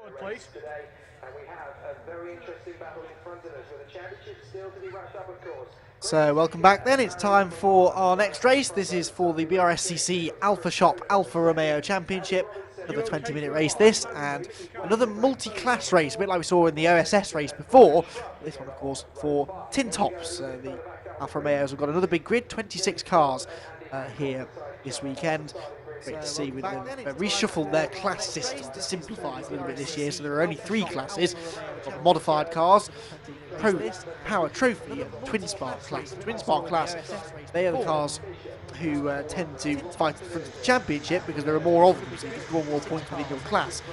Please. Today, and we have a very interesting battle in front of us with the championship still to be wrapped up, of course. So welcome back then, it's time for our next race. This is for the BRSCC Alfashop Alfa Romeo Championship. Another 20-minute race this, and another multi-class race, a bit like we saw in the OSS race before. This one, of course, for tin tops. The Alfa Romeos have got another big grid, 26 cars here this weekend. Great to see with them reshuffled their class system to simplify it a little bit this year, so there are only 3 classes. Got the modified cars, Pro Power Trophy and Twin Spark class. The Twin Spark class, they are the cars who tend to fight for the championship because there are more of them, so you can draw more points within your class.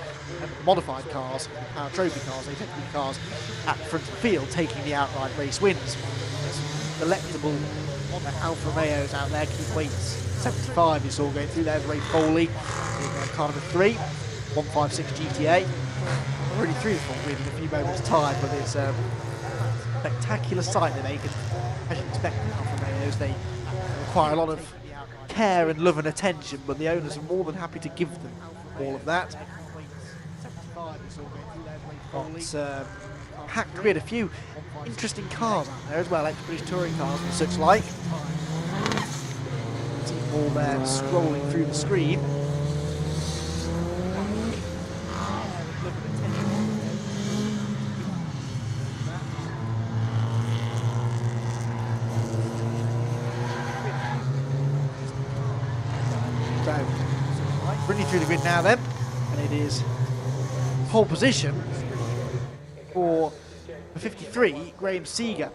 And the modified cars, Power Trophy cars, they tend to be cars at the front of the field taking the outright race wins. Delectable Alfa Romeos out there, keep weights 75 you saw going through. There's Ray Foley in car number 3, 156 GTA. Already through the full grid in a few moments' time, but it's a spectacular sight they make. And as you expect, Alfa Romeos, they require a lot of care and love and attention, but the owners are more than happy to give them all of that. Got packed grid, a few interesting cars out there as well, ex-British touring cars and such like. All there scrolling through the screen. So, running through the grid now then, and it is pole position for 53, Graham Seeger.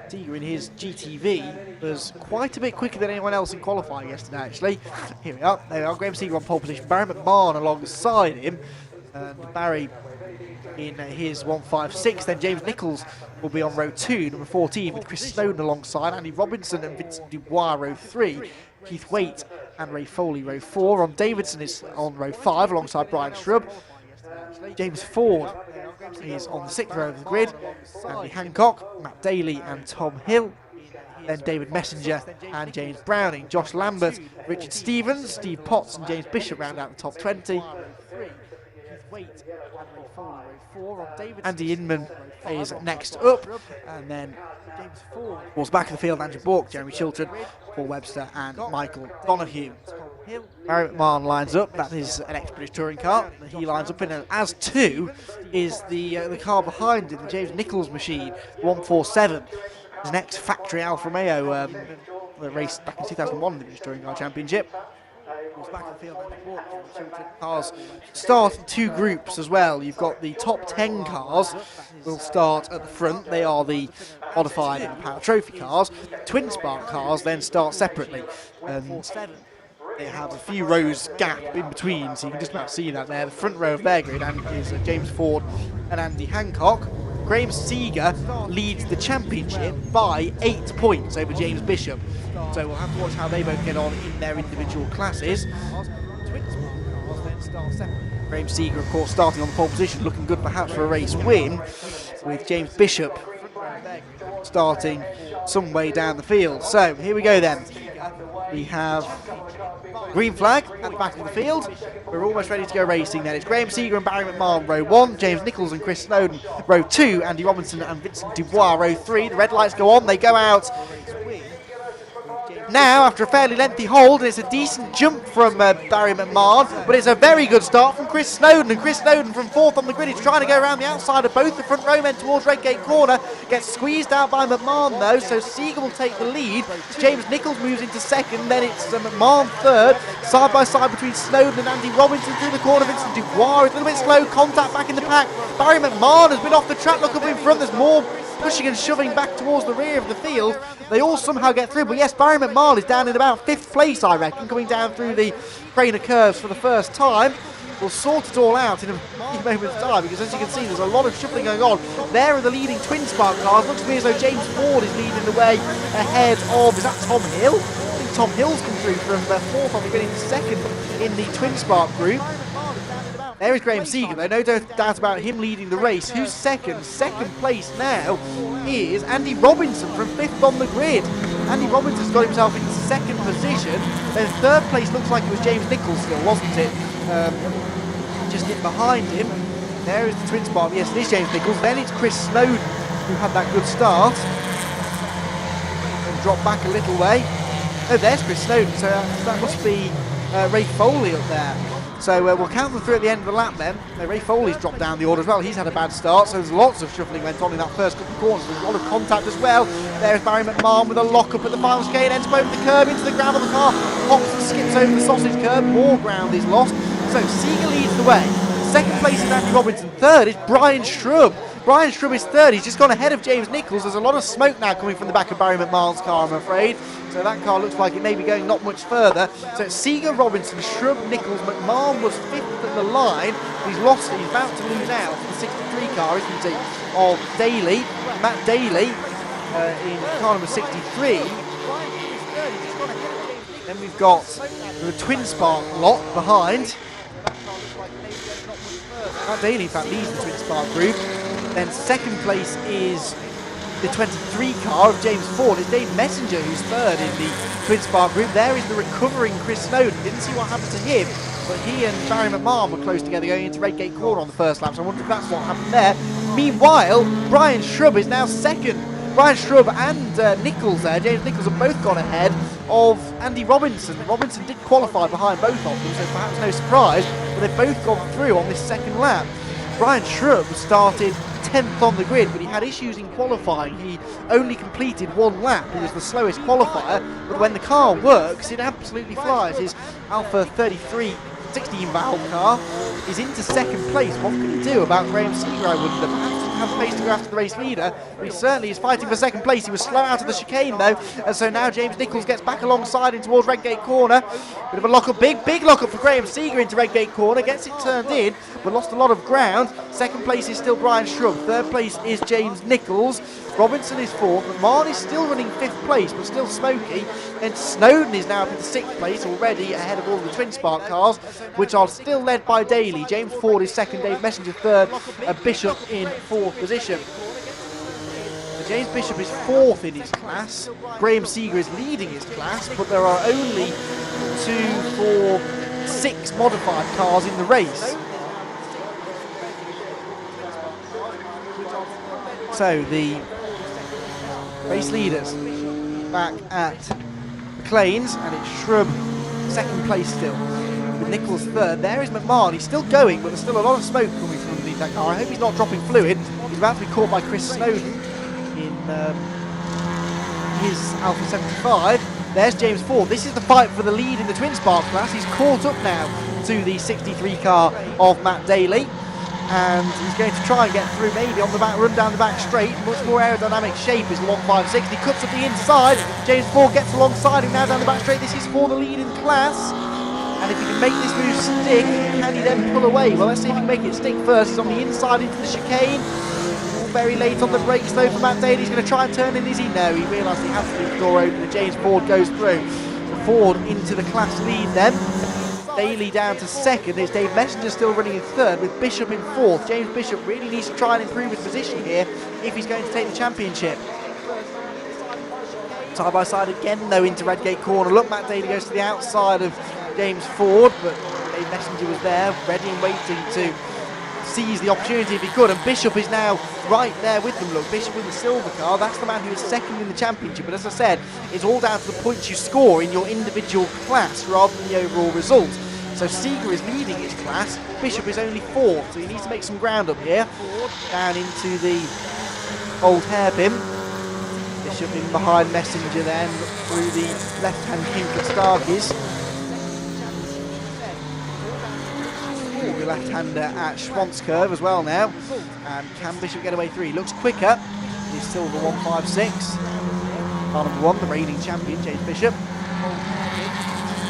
Seeger in his GTV was quite a bit quicker than anyone else in qualifying yesterday, actually. Here we are. There we are. Graham Seeger on pole position. Barry McMahon alongside him. And Barry in his 156. Then James Nichols will be on row 2, number 14, with Chris Snowden alongside. Andy Robinson and Vincent Dubois, row 3. Keith Waite and Ray Foley, row 4. Ron Davidson is on row 5 alongside Brian Shrub. James Ford is on the 6th row of the grid. Andy Hancock, Matt Daly and Tom Hill. Then David Messenger and James Browning. Josh Lambert, Richard Stevens, Steve Potts and James Bishop round out the top 20. Andy Inman is next up. And then James Ford was back in the field. Andrew Bork, Jeremy Chilton, Paul Webster and Michael Donahue. Barry McMahon lines up. That is an ex-British touring car that he lines up in, and as 2 is the car behind him, the James Nichols machine, 147. His next factory Alfa Romeo raced back in 2001 in the British Touring Car Championship. Back in the field, cars start in 2 groups as well. You've got the top 10 cars will start at the front. They are the modified and Power Trophy cars. Twin Spark cars then start separately. They have a few rows gap in between, so you can just about see that there. The front row of their grid is James Ford and Andy Hancock. Graham Seeger leads the championship by 8 points over James Bishop. So we'll have to watch how they both get on in their individual classes. Graham Seeger, of course, starting on the pole position, looking good perhaps for a race win, with James Bishop starting some way down the field. So here we go then. We have green flag at the back of the field. We're almost ready to go racing then. It's Graham Seeger and Barry McMahon, row 1. James Nichols and Chris Snowden, row 2. Andy Robinson and Vincent Dubois, row 3. The red lights go on. They go out now after a fairly lengthy hold, and it's a decent jump from Barry McMahon, but it's a very good start from Chris Snowden, and Chris Snowden from 4th on the grid is trying to go around the outside of both the front row men towards Redgate Corner, gets squeezed out by McMahon though, so Seeger will take the lead. James Nichols moves into 2nd, then it's McMahon 3rd, side by side between Snowden and Andy Robinson through the corner. Vincent Dubois is a little bit slow, contact back in the pack. Barry McMahon has been off the track, look up in front, there's more pushing and shoving back towards the rear of the field. They all somehow get through, but yes, Barry McMahon is down in about 5th place, I reckon, coming down through the Craner curves for the first time. We'll sort it all out in a few moments' time, because as you can see, there's a lot of shuffling going on. There are the leading Twin Spark cars. Looks to me as though James Ford is leading the way ahead of, is that Tom Hill? I think Tom Hill's come through from 4th on the grid into 2nd in the Twin Spark group. There is Graham Seeger, though, no doubt about him leading the race. Who's second? Second place now is Andy Robinson from 5th on the grid. Andy Robinson's got himself into 2nd position. Then 3rd place looks like it was James Nichols still, wasn't it? Just in behind him. There is the twin spark. Yes, it is James Nichols. Then it's Chris Snowden, who had that good start. And dropped back a little way. Oh, there's Chris Snowden, so that must be Ray Foley up there. So we'll count them through at the end of the lap then. Ray Foley's dropped down the order as well. He's had a bad start, so there's lots of shuffling went on in that first couple of corners. There's a lot of contact as well. There's Barry McMahon with a lock-up at the final chicane, ends over the curb into the gravel. The car hops and skips over the sausage curb. More ground is lost. So Seeger leads the way. Second place is Andy Robinson. Third is Brian Shrub. Brian Shrub is third. He's just gone ahead of James Nichols. There's a lot of smoke now coming from the back of Barry McMahon's car, I'm afraid. So that car looks like it may be going not much further. So it's Seeger, Robinson, Shrub, Nichols. McMahon was fifth at the line. He's lost it. He's about to lose out to the 63 car, isn't he, of Daly. Matt Daly in car number 63. Then we've got the twin spark lot behind. Matt Daly, in fact, leads the twin spark group. Then second place is the 23 car of James Ford. It's Dave Messenger who's third in the twin spark group. There is the recovering Chris Snowden. Didn't see what happened to him, but he and Barry McMahon were close together going into Redgate Corner on the first lap, so I wonder if that's what happened there. Meanwhile, Brian Shrub is now second. Brian Shrub and Nichols there, James Nichols, have both gone ahead of Andy Robinson. Robinson did qualify behind both of them, so perhaps no surprise, but they've both gone through on this second lap. Brian Shrub started 10th on the grid, but he had issues in qualifying. He only completed one lap. He was the slowest qualifier, but when the car works, it absolutely flies. His Alfa 33 16-valve car is into second place. What can he do about Graham Seeger, I wonder? Perhaps he doesn't have pace to go after the race leader, but he certainly is fighting for second place. He was slow out of the chicane, though, and so now James Nichols gets back alongside him towards Redgate Corner. Bit of a lock-up, big lock-up for Graham Seeger into Redgate Corner, gets it turned in, but lost a lot of ground. Second place is still Brian Shrub. Third place is James Nichols. Robinson is fourth. McMahon is still running fifth place, but still smoky. And Snowden is now up into sixth place, already ahead of all the twin spark cars, which are still led by Daly. James Ford is second, Dave Messenger third, and Bishop in fourth position. So James Bishop is fourth in his class. Graham Seeger is leading his class, but there are only 2, 4, 6 modified cars in the race. So the race leaders back at McLean's, and it's Shrub second place still, with Nichols third. There is McMahon. He's still going, but there's still a lot of smoke coming from underneath that car. I hope he's not dropping fluid. He's about to be caught by Chris Snowden in his Alfa 75. There's James Ford. This is the fight for the lead in the twin spark class. He's caught up now to the 63 car of Matt Daly, and he's going to try and get through maybe on the back, run down the back straight. Much more aerodynamic shape is long 5.6. He cuts up the inside. James Ford gets alongside him now down the back straight. This is for the lead in class, and if he can make this move stick, can he then pull away? Well, let's see if he can make it stick first. He's on the inside into the chicane. Very late on the brakes though for Matt Daly. He's going to try and turn in, is he? No, he realised he has to leave the door open, and James Ford goes through. So Ford into the class lead then. Daly down to second. There's Dave Messenger still running in third, with Bishop in fourth. James Bishop really needs to try and improve his position here if he's going to take the championship. Side by side again though into Redgate Corner. Look, Matt Daly goes to the outside of James Ford, but Dave Messenger was there, ready and waiting to seize the opportunity if he could, and Bishop is now right there with them. Look, Bishop in the silver car, that's the man who is second in the championship, but as I said, it's all down to the points you score in your individual class rather than the overall result. So Seeger is leading his class, Bishop is only fourth, so he needs to make some ground up here. Down into the old hairpin. Bishop in behind Messenger then, through the left-hand kink at Starkey's. The left-hander at Schwantz curve as well now. And can Bishop get away through? He looks quicker. He's still the 156. Car number 1, the reigning champion, James Bishop.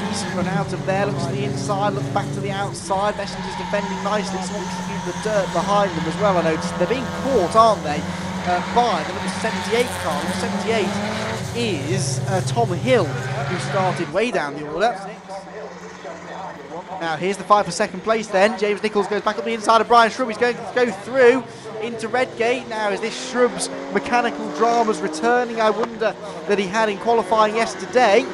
Decent run out of there, looks to the inside, looks back to the outside. Messenger's defending nicely, so wants to keep the dirt behind them as well, I noticed. They're being caught, aren't they, by the number 78 car. Number 78 is Tom Hill, who started way down the order. Now here's the fight for second place then. James Nichols goes back up the inside of Brian Shrub. He's going to go through into Redgate. Now is this Shrub's mechanical dramas returning, I wonder, that he had in qualifying yesterday?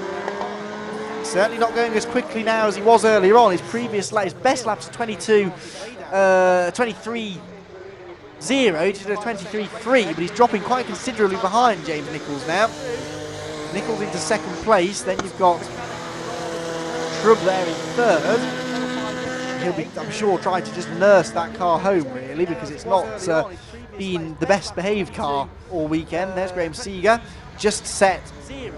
certainly not going as quickly now as he was earlier on. His previous lap, his best lap's 23.0, he did a 23.3, but he's dropping quite considerably behind James Nichols now. Nichols into second place, then you've got Shrub there in third. He'll be, I'm sure, trying to just nurse that car home, really, because it's not been the best behaved car all weekend. There's Graham Seeger, just set,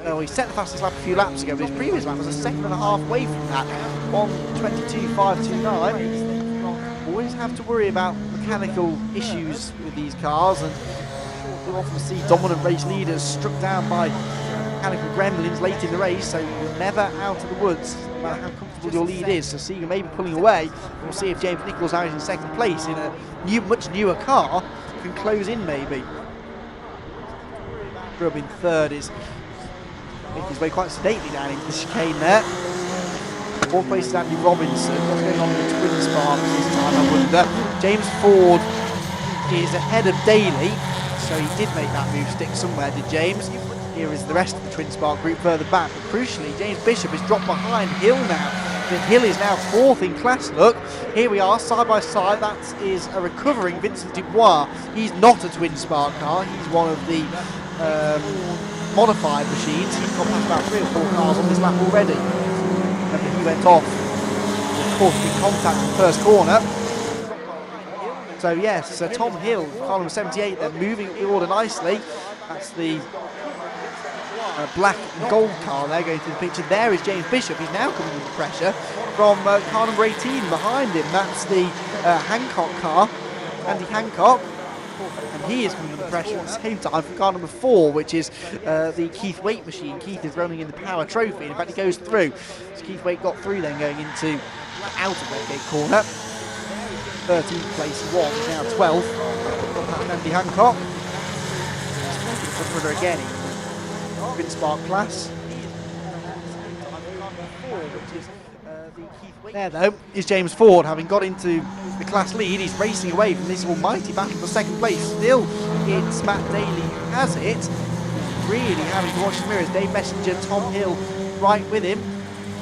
well, he set the fastest lap a few laps ago, but his previous lap was a second and a half away from that, 1:22.529. Always have to worry about mechanical issues with these cars, and you often see dominant race leaders struck down by mechanical gremlins late in the race, so you're never out of the woods, no matter how comfortable your lead is. So Seeger may be pulling away. We'll see if James Nichols, now in second place in a much newer car, can close in maybe. Grubb in third is making his way quite sedately down into the chicane there. Fourth place is Andy Robinson. What's going on with the twin sparks this time, I wonder? James Ford is ahead of Daly, so he did make that move stick somewhere, did James? Here is the rest of the twin spark group further back, but crucially James Bishop is dropped behind Hill now. Then Hill is now fourth in class. Look, here we are side by side. That is a recovering Vincent Dubois. He's not a twin spark car, he's one of the modified machines. He's gone past about 3 or 4 cars on this lap already. Remember, he went off, of course, in contact in the first corner. So yes, Tom Hill, car number 78, they're moving the order nicely. That's the black and gold car there going through the picture. There is James Bishop. He's now coming under pressure from car number 18 behind him. That's the Hancock car, Andy Hancock. And he is coming under pressure at the same time from car number 4, which is the Keith Waite machine. Keith is rolling in the Power Trophy. In fact, he goes through. So Keith Waite got through then going into the outer Redgate corner. 13th place he was, now 12th. Andy Hancock. Front runner again. Twin spark class. There though is James Ford, having got into the class lead. He's racing away from this almighty battle for second place. Still it's Matt Daly who has it. Really having to watch his mirrors. Dave Messenger, Tom Hill right with him,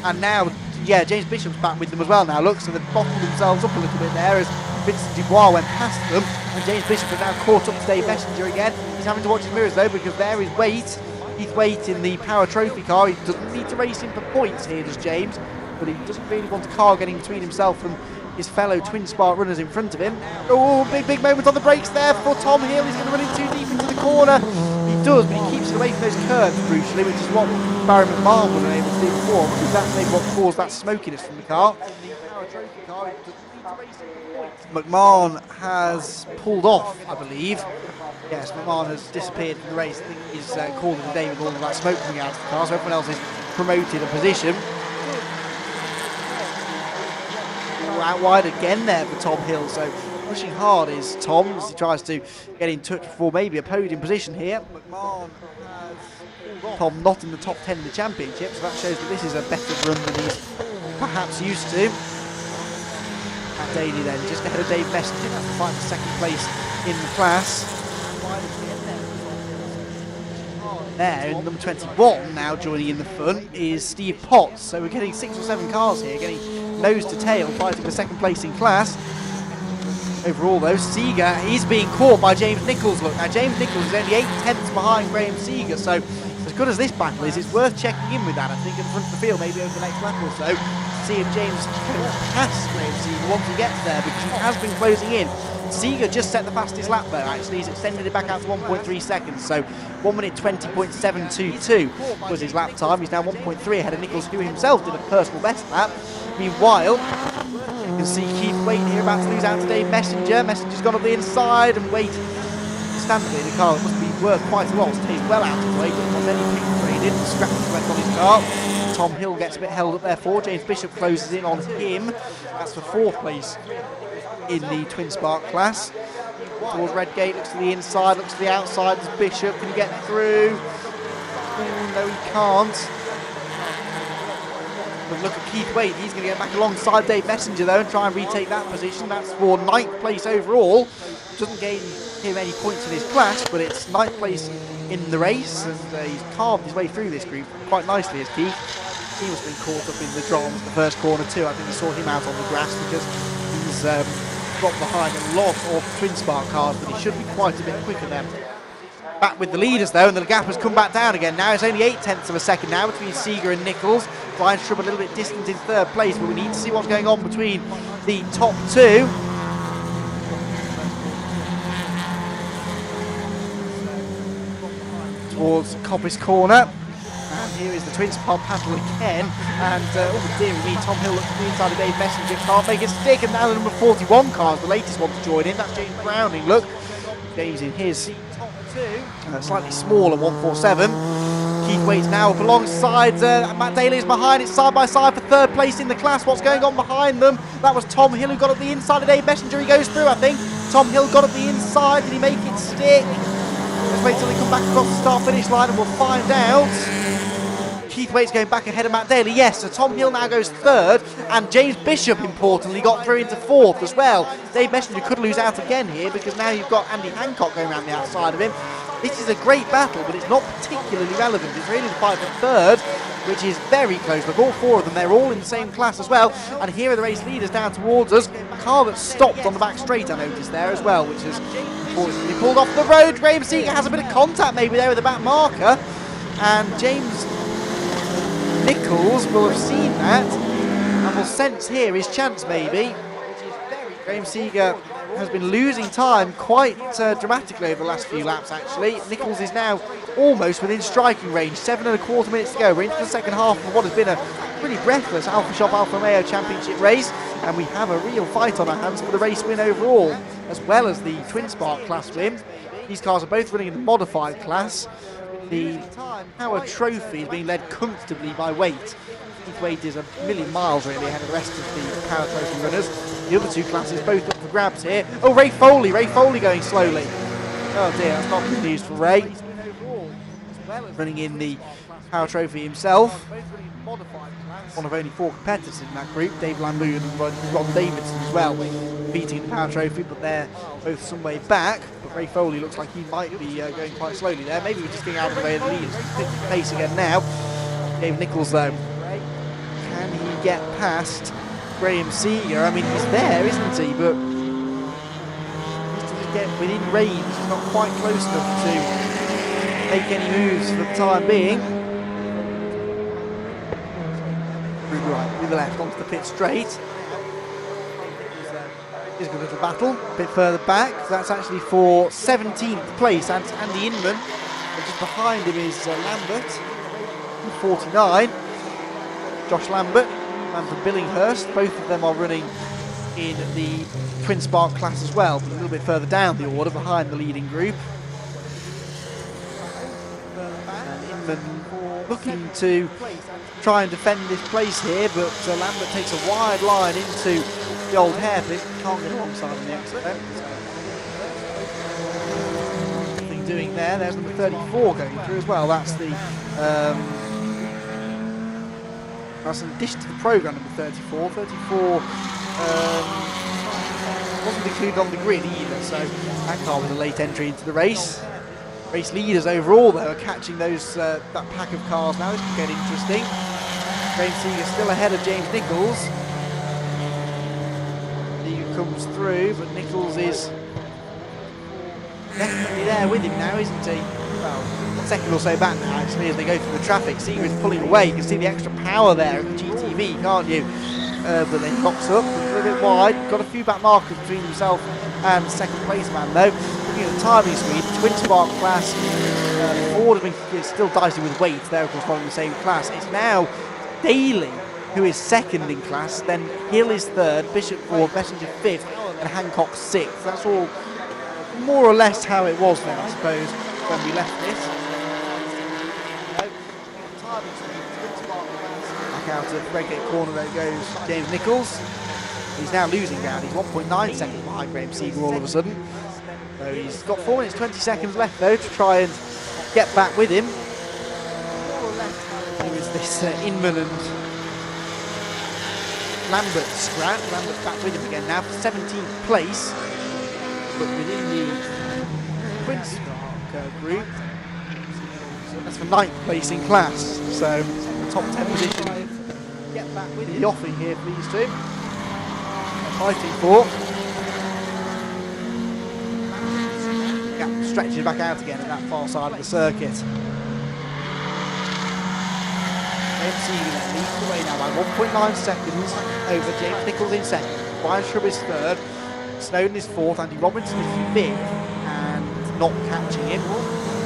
and now James Bishop's back with them as well now. Look, so they've bottled themselves up a little bit there as Vincent Dubois went past them, and James Bishop has now caught up to Dave Messenger again. He's having to watch his mirrors though, because there is Waite. Keith Waite in the Power Trophy car. He doesn't need to race in for points here, does James, but he doesn't really want a car getting between himself and his fellow twin spark runners in front of him. Oh, big moment on the brakes there for Tom Hill. He's going to run in too deep into the corner. He does, but he keeps it away from those curves crucially, which is what Barry McMahon was able to do before, because that's maybe what caused that smokiness from the car. McMahon has pulled off, I believe. Yes, McMahon has disappeared from the race. I think he's called it a day with all of that smoke coming out of the car, so everyone else is promoted a position. Out wide again there for Tom Hill, so pushing hard is Tom as he tries to get in touch for maybe a podium position here. McMahon has Tom not in the top 10 in the championship, so that shows that this is a better run than he's perhaps used to. Matt Daly then, just ahead of Dave Messenger, that's the fight for second place in the class. There, in number 21, now joining in the fun, is Steve Potts. So we're getting 6 or 7 cars here, getting nose to tail, fighting for second place in class. Overall though, Seeger is being caught by James Nichols. Look, now James Nichols is only 8/10 behind Graham Seeger, so as good as this battle is, it's worth checking in with that, I think, at the front of the field, maybe over the next lap or so, to see if James can pass Graham Seeger once he gets there, because he has been closing in. Seeger just set the fastest lap though, actually. He's extended it back out to 1.3 seconds, so 1 minute 20.722 was his lap time. He's now 1.3 ahead of Nichols, who himself did a personal best lap. Meanwhile, you can see Keith Waite here about to lose out to Dave Messenger. Messenger's gone up the inside, and Waite, standardly the car must be worth quite a lot, stays well out of the way, doesn't want any pink traded, scrapping left on his car. Tom Hill gets a bit held up there for. James Bishop closes in on him. That's for 4th place in the twin spark class. Towards Redgate, looks to the inside, looks to the outside. There's Bishop, can he get through? No, he can't. But look at Keith Waite, he's going to get back alongside Dave Messenger though and try and retake that position. That's for 9th place overall. Doesn't gain him any points in his class, but it's 9th place in the race, and he's carved his way through this group quite nicely as Keith. Seems to be caught up in the drama of the first corner too. I think we saw him out on the grass because he's dropped behind a lot of twin spark cars, but he should be quite a bit quicker then. Back with the leaders though, and the gap has come back down again. Now it's only 0.8 of a second now between Seeger and Nichols. Brian Shrub a little bit distant in third place, but we need to see what's going on between the top two. Towards Coppice Corner. And here is the twin spark battle again. And oh dear me, Tom Hill looks to the inside of Dave Messenger, can't make it stick. And now the number 41 car is the latest one to join in. That's James Browning. Look, James in his slightly smaller 147. Keith Waite's now up alongside Matt Daly is behind. It's side by side for third place in the class. What's going on behind them? That was Tom Hill who got up the inside of Dave Messenger. He goes through, I think. Tom Hill got up the inside. Did he make it stick? Let's wait till they come back across the start-finish line and we'll find out. Keith Waite's going back ahead of Matt Daly. Yes, so Tom Hill now goes third, and James Bishop, importantly, got through into fourth as well. Dave Messenger could lose out again here because now you've got Andy Hancock going around the outside of him. This is a great battle, but it's not particularly relevant. It's really the fight for third, which is very close. Look, all four of them, they're all in the same class as well. And here are the race leaders down towards us. A car that stopped on the back straight, I noticed there as well, which is unfortunately pulled off the road. Graham Seeger has a bit of contact maybe there with the back marker. And James Nichols will have seen that and will sense here his chance maybe. Graham Seeger has been losing time quite dramatically over the last few laps actually. Nichols is now almost within striking range, 7.25 minutes to go. We're into the second half of what has been a pretty breathless Alfashop Alfa Romeo championship race, and we have a real fight on our hands for the race win overall, as well as the twin spark class win. These cars are both running in the modified class. The Power Trophy is being led comfortably by Waite. Keith Waite is a million miles really ahead of the rest of the Power Trophy runners. The other two classes both up for grabs here. Oh, Ray Foley going slowly. Oh dear, that's not good news for Ray. Running in the Power Trophy himself. One of only 4 competitors in that group, Dave Lamboon and Ron Davidson as well, beating the Power Trophy, but they're both some way back. But Ray Foley looks like he might be going quite slowly there. Maybe we're just getting out of the way of the leaders. Pick the pace again now. Dave Nichols though, can he get past Graham Seeger? I mean, he's there, isn't he? But just to get within range, he's not quite close enough to make any moves for the time being. Right, with the left onto the pit straight. Here's a good little battle, a bit further back. That's actually for 17th place, and Andy Inman. And just behind him is Lambert, 49. Josh Lambert, and from Billinghurst. Both of them are running in the twin spark class as well, but a little bit further down the order behind the leading group. And Inman looking to try and defend this place here, but Lambert takes a wide line into the old hairpin. Can't get alongside on the exit. Nothing doing there. There's number 34 going through as well. That's the that's an addition to the programme, number 34. 34 wasn't included on the grid either, so that car was a late entry into the race. Race leaders overall though are catching those that pack of cars now. This could get interesting. Graham Seeger still ahead of James Nichols. Seeger comes through, but Nichols is definitely there with him now, isn't he? Well, a second or so back now actually as they go through the traffic. Seeger is pulling away. You can see the extra power there of the GTV, can't you? But then he locks up, a little bit wide. Got a few back markers between himself and second place man though. Looking at the timing speed, twin spark class, Ford has been still dicey with weight. They're of course running the same class. It's now Daly who is second in class, then Hill is third, Bishop fourth, Messenger fifth, and Hancock sixth. That's all more or less how it was then, I suppose, when we left this. Back out of Redgate corner there goes James Nichols. He's now losing ground. He's 1.9 seconds behind Graham Seeger all of a sudden. So he's got 4 minutes 20 seconds left though to try and get back with him. There is this Inman and Lambert scrap. Lambert's back with him again now for 17th place. But within the twin spark group, that's for 9th place in class. So the top 10 position in the offing here for these two. Fighting for. Gap stretches back out again at that far side of the circuit. MC leads the way now by 1.9 seconds over James Nichols in second. Brian Shrub is third. Snowden is fourth. Andy Robinson is fifth. And not catching him.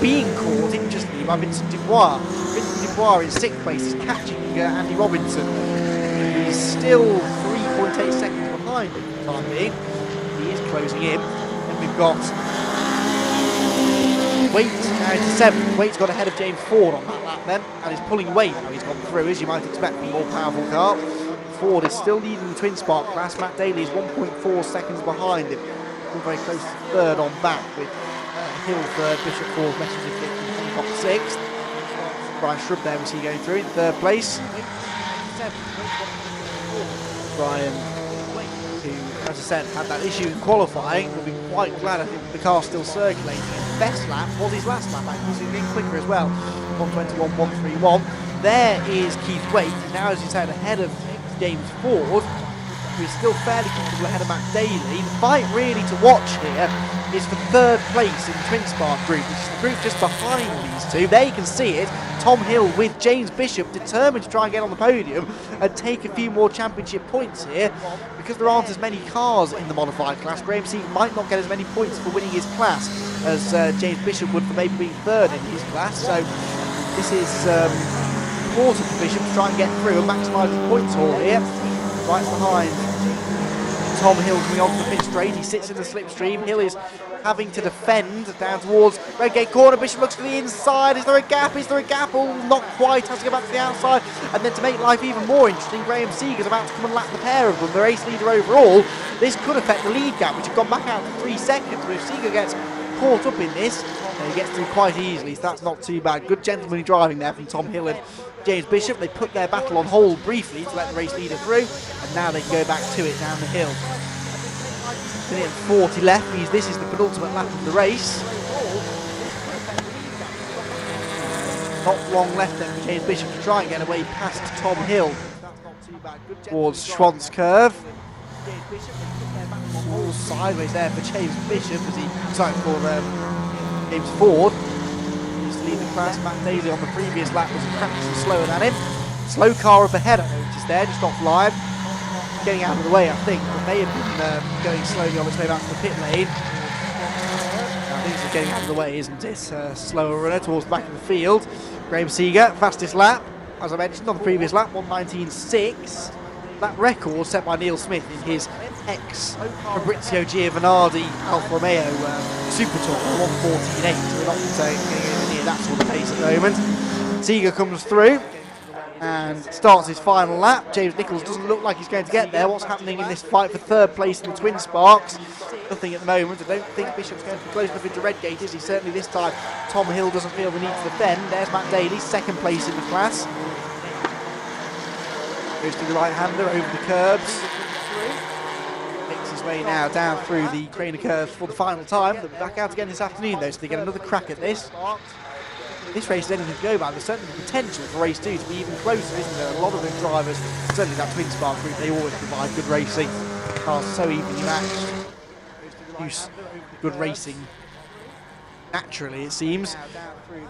Being caught interestingly by Vincent Dubois. Vincent Dubois in sixth place is catching Andy Robinson. He's still 3.8 seconds behind him for the time being. He is closing in. And we've got Waite now into seventh. Waite's got ahead of James Ford on that lap then, and he's pulling away now. He's gone through, as you might expect from a more powerful car. Ford is still leading the twin spark class. Matt Daly is 1.4 seconds behind him. Still very close to third on back with Hill third, Bishop fourth, Messenger fifth, and Hancock sixth. Brian Shrub there we see going through in third place. Brian, who, as I said, had that issue in qualifying, will be quite glad. I think the car's still circulating. His best lap was his last lap, actually, he's getting quicker as well. 121, 131. There is Keith Waite. He's now, as you said, ahead of James Ford, who is still fairly comfortable ahead of Matt Daly. The fight really to watch here is for third place in the Twin Spark group, which is the group just behind these two. There you can see it. Tom Hill with James Bishop determined to try and get on the podium and take a few more championship points here. Because there aren't as many cars in the modified class, Graham Seaton might not get as many points for winning his class as James Bishop would for maybe being third in his class. So this is important for Bishop to try and get through and maximise his points haul here. Right behind Tom Hill coming onto the pit straight. He sits in the slipstream. Hill is having to defend down towards Redgate corner. Bishop looks to the inside. Is there a gap? Is there a gap? Oh, not quite. Has to go back to the outside. And then to make life even more interesting, Graham Seeger's about to come and lap the pair of them. The race leader overall. This could affect the lead gap, which has gone back out to 3 seconds. But if Seeger gets caught up in this, he gets through quite easily, so that's not too bad. Good gentlemanly driving there from Tom Hill and James Bishop. They put their battle on hold briefly to let the race leader through, and now they can go back to it down the hill. 1:40 left means this is the penultimate lap of the race. Not long left then for James Bishop to try and get away past Tom Hill towards Schwantz Curve. All sideways there for James Bishop as he for James Ford. He used to lead the class. Matt Daly on the previous lap was a fraction slower than him. Slow car up ahead, I noticed there, just off line. Getting out of the way, I think. It may have been going slowly on its way back to the pit lane. I think it's getting out of the way, isn't it? Slower runner towards the back of the field. Graham Seeger, fastest lap, as I mentioned on the previous lap, 1:19.6. That record set by Neil Smith in his ex-Fabrizio Giovanardi Alfa Romeo Super Tour, 1:14.8. We're not getting near that sort of pace at the moment. Seeger comes through and starts his final lap. James Nichols doesn't look like he's going to get there. What's happening in this fight for third place in the Twin Sparks? Nothing at the moment. I don't think Bishop's going to be close enough into Redgate, is he? Certainly this time Tom Hill doesn't feel the need to defend. There's Matt Daly, second place in the class. Goes to the right-hander over the curbs. Makes his way now down through the Craner curve for the final time. They'll be back out again this afternoon though, so they get another crack at this. This race is anything to go by. There's certainly the potential for race 2 to be even closer, isn't there? A lot of the drivers, certainly that Twin Spark group, they always provide good racing. Cars so evenly matched. Use good racing. Naturally, it seems.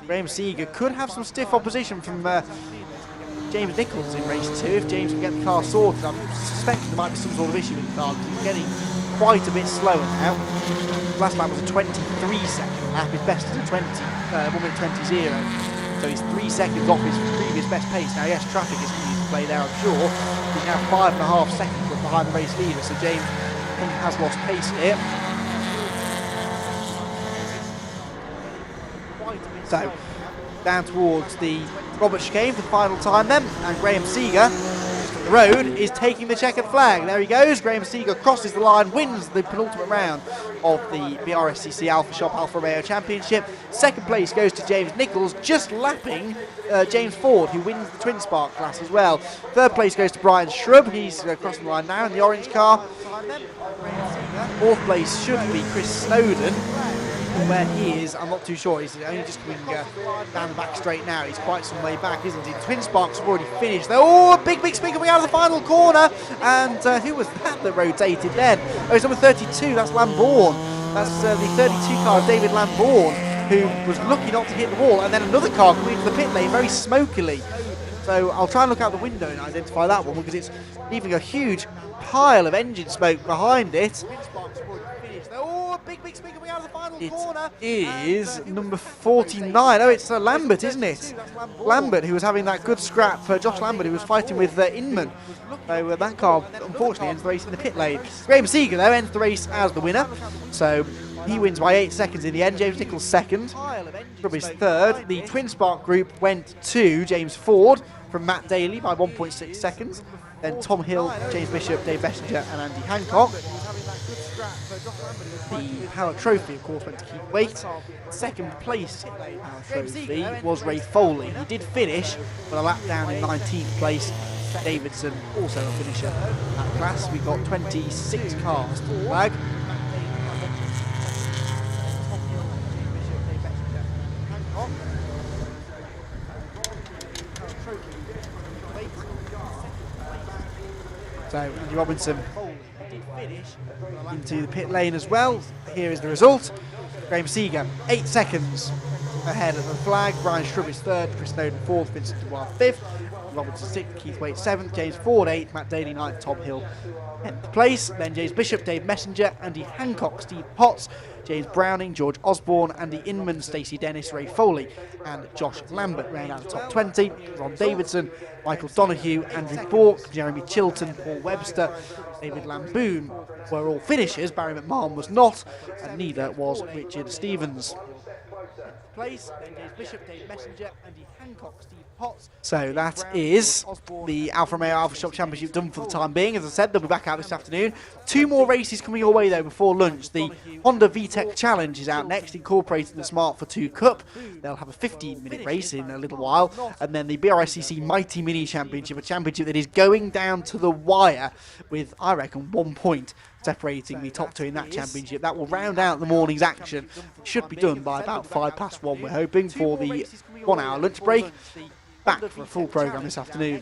Graham Seeger could have some stiff opposition from James Nichols in race 2 if James can get the car sorted. I'm suspecting there might be some sort of issue with the car because he's getting quite a bit slower now. Last lap was a 23-second lap. His best is a 1:20.0. So he's 3 seconds off his previous best pace. Now, yes, traffic is coming into play there, I'm sure. He's now 5.5 seconds behind the race leader. So James, I think, has lost pace here. So down towards the Robert Chicane for the final time then, and Graham Seeger the road is taking the checkered flag. There he goes. Graham Seeger crosses the line, wins the penultimate round of the BRSCC Alfashop Alfa Romeo Championship. Second place goes to James Nichols, just lapping James Ford, who wins the Twin Spark class as well. Third place goes to Brian Shrub. He's crossing the line now in the orange car. Fourth place should be Chris Snowden. where he is, I'm not too sure. He's only just coming down the back straight now. He's quite some way back, isn't he? The Twin Sparks have already finished. Oh, a big spin coming out of the final corner. And who was that rotated then? Oh, it's number 32. That's Lambourne. That's the 32 car, David Lambourne, who was lucky not to hit the wall. And then another car coming into the pit lane very smokily. So I'll try and look out the window and identify that one because it's leaving a huge pile of engine smoke behind it. Oh, big spin coming out of the final corner. It is number 49. Oh, it's Lambert, isn't it? Lambert, who was having that good scrap. Josh Lambert, who was fighting with Inman. So that car, unfortunately, ends the race in the pit lane. Graham Seeger, though, ends the race as the winner. So he wins by 8 seconds in the end. James Nicholls second. Rubbish third. The Twin Spark group went to James Ford from Matt Daly by 1.6 seconds. Then Tom Hill, James Bishop, Dave Messenger and Andy Hancock. The Power Trophy, of course, went to Keith Waite. Second place in the Power Trophy was Ray Foley. He did finish, but a lap down in 19th place. Davidson, also a finisher in that class. We got 26 cars to the flag. So Andy Robinson did finish into the pit lane as well. Here is the result. Graham Seeger, 8 seconds ahead of the flag. Brian Shrubb is third, Chris Snowden fourth, Vincent Dubois fifth, Robinson sixth, Keith Waite seventh, James Ford eighth, Matt Daly ninth, Tom Hill 10th place. Then James Bishop, Dave Messenger, Andy Hancock, Steve Potts, James Browning, George Osborne, Andy Inman, Stacey Dennis, Ray Foley and Josh Lambert round out the top 20. Ron Davidson, Michael Donoghue, Andrew Bourke, Jeremy Chilton, Paul Webster, David Lambourne were all finishers. Barry McMahon was not, and neither was Richard Stevens. Place, then James Bishop, Dave Messenger, Andy Hancock, Steve Potts. So that is the Alfa Romeo Alfashop Championship done for the time being. As I said, they'll be back out this afternoon. 2 more races coming your way though before lunch. The Honda VTEC Challenge is out next, incorporating the Smart for 2 Cup. They'll have a 15-minute race in a little while, and then the BRSCC Mighty Mini Championship, a championship that is going down to the wire with, I reckon, 1 point separating the top 2 in that championship. That will round out the morning's action. It should be done by about 1:05, we're hoping, for the 1 hour lunch break. Back for a full programme this afternoon.